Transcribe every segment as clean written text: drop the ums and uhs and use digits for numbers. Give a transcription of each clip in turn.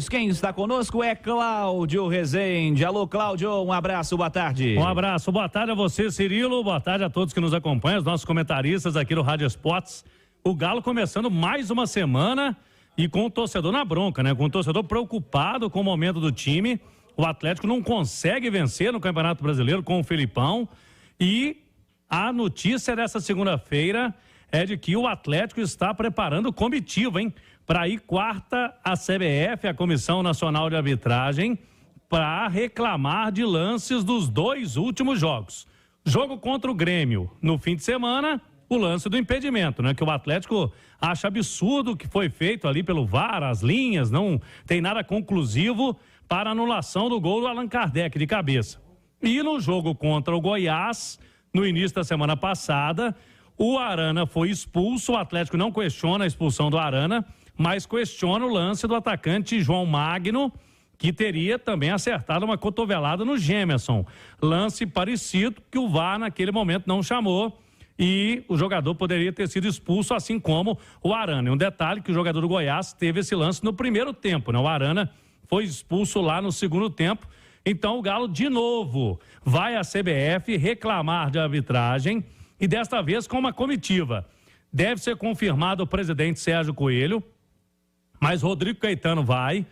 Quem está conosco é Cláudio Rezende. Alô, Cláudio, um abraço, boa tarde. Um abraço, boa tarde a você, Cirilo, boa tarde a todos que nos acompanham, os nossos comentaristas aqui no Rádio Esportes. O Galo começando mais uma semana e com o torcedor na bronca, né? Com o torcedor preocupado com o momento do time. O Atlético não consegue vencer no Campeonato Brasileiro com o Felipão. E a notícia dessa segunda-feira é de que o Atlético está preparando comitiva, hein? Para ir quarta a CBF, a Comissão Nacional de Arbitragem, para reclamar de lances dos 2 últimos jogos. Jogo contra o Grêmio, no fim de semana, o lance do impedimento, né? Que o Atlético acha absurdo o que foi feito ali pelo VAR, as linhas, não tem nada conclusivo para anulação do gol do Allan Kardec de cabeça. E no jogo contra o Goiás, no início da semana passada, o Arana foi expulso, o Atlético não questiona a expulsão do Arana, mas questiona o lance do atacante João Magno, que teria também acertado uma cotovelada no Gemerson. Lance parecido que o VAR naquele momento não chamou e o jogador poderia ter sido expulso, assim como o Arana. E um detalhe que o jogador do Goiás teve esse lance no primeiro tempo, né? O Arana foi expulso lá no segundo tempo. Então o Galo de novo vai à CBF reclamar de arbitragem e desta vez com uma comitiva. Deve ser confirmado o presidente Sérgio Coelho, mas Rodrigo Caetano vai,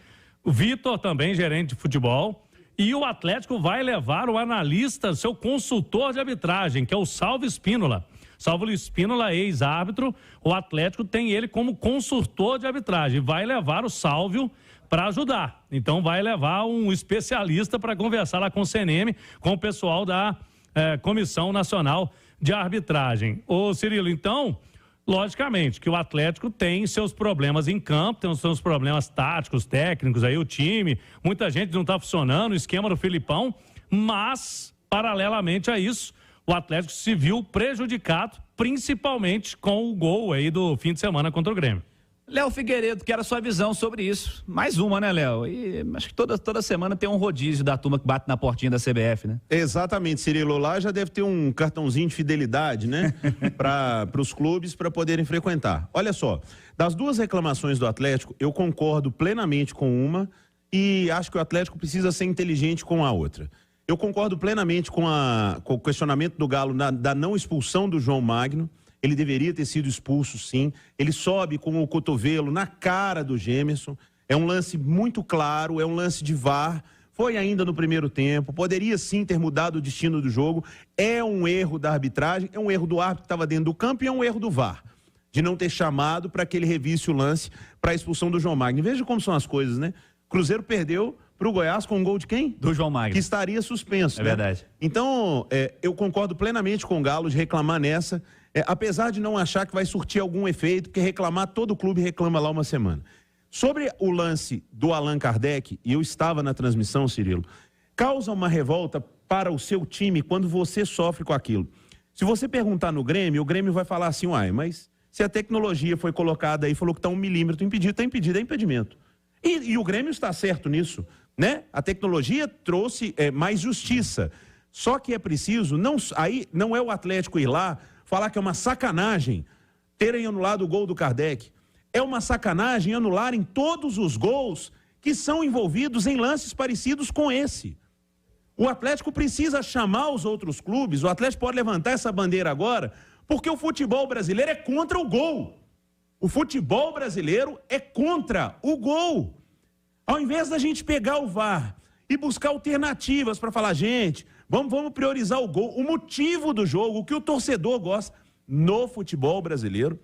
o Vitor também, gerente de futebol, e o Atlético vai levar o analista, seu consultor de arbitragem, que é o Salvo Espínola. Salvo Espínola, ex-árbitro, o Atlético tem ele como consultor de arbitragem, vai levar o Salvio para ajudar. Então vai levar um especialista para conversar lá com o CNM, com o pessoal da Comissão Nacional de Arbitragem. Ô Cirilo, então, logicamente que o Atlético tem seus problemas em campo, tem os seus problemas táticos, técnicos, aí o time, muita gente não está funcionando, o esquema do Felipão, mas, paralelamente a isso, o Atlético se viu prejudicado, principalmente com o gol aí do fim de semana contra o Grêmio. Léo Figueiredo, quero a sua visão sobre isso. Mais uma, né, Léo? E acho que toda semana tem um rodízio da turma que bate na portinha da CBF, né? Exatamente, Cirilo. Lá já deve ter um cartãozinho de fidelidade, né? Para os clubes, para poderem frequentar. Olha só, das 2 reclamações do Atlético, eu concordo plenamente com uma e acho que o Atlético precisa ser inteligente com a outra. Eu concordo plenamente com o questionamento do Galo da não expulsão do João Magno. Ele deveria ter sido expulso, sim. Ele sobe com o cotovelo na cara do Gemerson. É um lance muito claro, é um lance de VAR. Foi ainda no primeiro tempo. Poderia, sim, ter mudado o destino do jogo. É um erro da arbitragem, é um erro do árbitro que estava dentro do campo e é um erro do VAR, de não ter chamado para que ele revisse o lance para a expulsão do João Magno. Veja como são as coisas, né? Cruzeiro perdeu para o Goiás com um gol de quem? Do João Magno. Que estaria suspenso. É, né? Verdade. Então, eu concordo plenamente com o Galo de reclamar nessa. Apesar de não achar que vai surtir algum efeito, porque reclamar, todo clube reclama lá uma semana. Sobre o lance do Allan Kardec, e eu estava na transmissão, Cirilo, causa uma revolta para o seu time quando você sofre com aquilo. Se você perguntar no Grêmio, o Grêmio vai falar assim, uai, mas se a tecnologia foi colocada aí, falou que está 1 milímetro impedido, está impedido, é impedimento. E o Grêmio está certo nisso, né? A tecnologia trouxe mais justiça. Só que é preciso, aí não é o Atlético ir lá falar que é uma sacanagem terem anulado o gol do Kardec. É uma sacanagem anularem todos os gols que são envolvidos em lances parecidos com esse. O Atlético precisa chamar os outros clubes, o Atlético pode levantar essa bandeira agora, porque o futebol brasileiro é contra o gol. O futebol brasileiro é contra o gol. Ao invés da gente pegar o VAR e buscar alternativas para falar, gente, vamos priorizar o gol, o motivo do jogo, o que o torcedor gosta. No futebol brasileiro,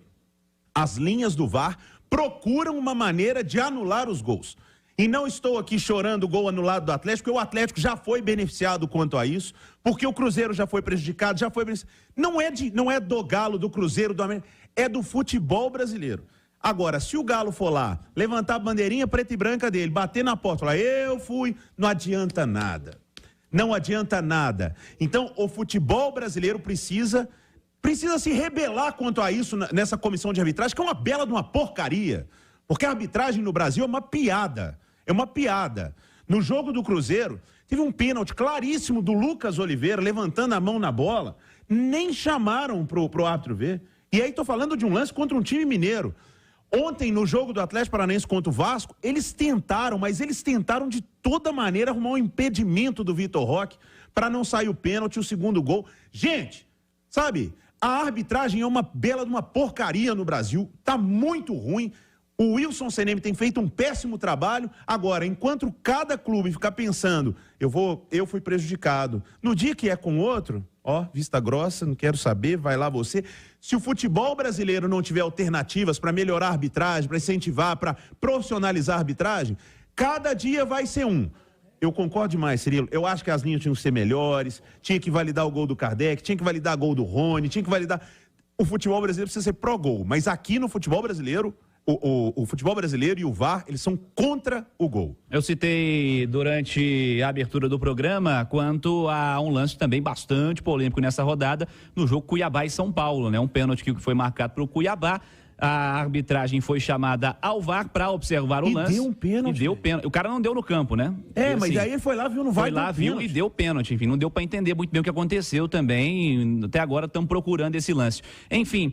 as linhas do VAR procuram uma maneira de anular os gols. E não estou aqui chorando o gol anulado do Atlético, porque o Atlético já foi beneficiado quanto a isso, porque o Cruzeiro já foi prejudicado, já foi beneficiado. Não é do Galo, do Cruzeiro, do América, é do futebol brasileiro. Agora, se o Galo for lá, levantar a bandeirinha preta e branca dele, bater na porta, falar, eu fui, não adianta nada. Não adianta nada. Então, o futebol brasileiro precisa se rebelar quanto a isso nessa comissão de arbitragem, que é uma bela de uma porcaria. Porque a arbitragem no Brasil é uma piada. É uma piada. No jogo do Cruzeiro, teve um pênalti claríssimo do Lucas Oliveira, levantando a mão na bola. Nem chamaram pro árbitro ver. E aí estou falando de um lance contra um time mineiro. Ontem, no jogo do Atlético Paranaense contra o Vasco, eles tentaram, mas eles tentaram de toda maneira arrumar um impedimento do Vitor Roque para não sair o pênalti, o segundo gol. Gente, sabe, a arbitragem é uma bela de uma porcaria no Brasil, tá muito ruim. O Wilson Seneme tem feito um péssimo trabalho. Agora, enquanto cada clube ficar pensando, eu fui prejudicado. No dia que é com outro, ó, vista grossa, não quero saber, vai lá você. Se o futebol brasileiro não tiver alternativas para melhorar a arbitragem, para incentivar, para profissionalizar a arbitragem, cada dia vai ser um. Eu concordo demais, Cirilo. Eu acho que as linhas tinham que ser melhores, tinha que validar o gol do Kardec, tinha que validar o gol do Rony, tinha que validar... O futebol brasileiro precisa ser pró-gol, mas aqui no futebol brasileiro... O futebol brasileiro e o VAR, eles são contra o gol. Eu citei durante a abertura do programa quanto a um lance também bastante polêmico nessa rodada, no jogo Cuiabá e São Paulo, né? Um pênalti que foi marcado para o Cuiabá. A arbitragem foi chamada ao VAR para observar o lance. Deu um pênalti. E deu pênalti. O cara não deu no campo, né? Mas aí ele foi lá, viu no VAR. Foi lá, viu e deu pênalti. Enfim, não deu para entender muito bem o que aconteceu também. Até agora estamos procurando esse lance. Enfim...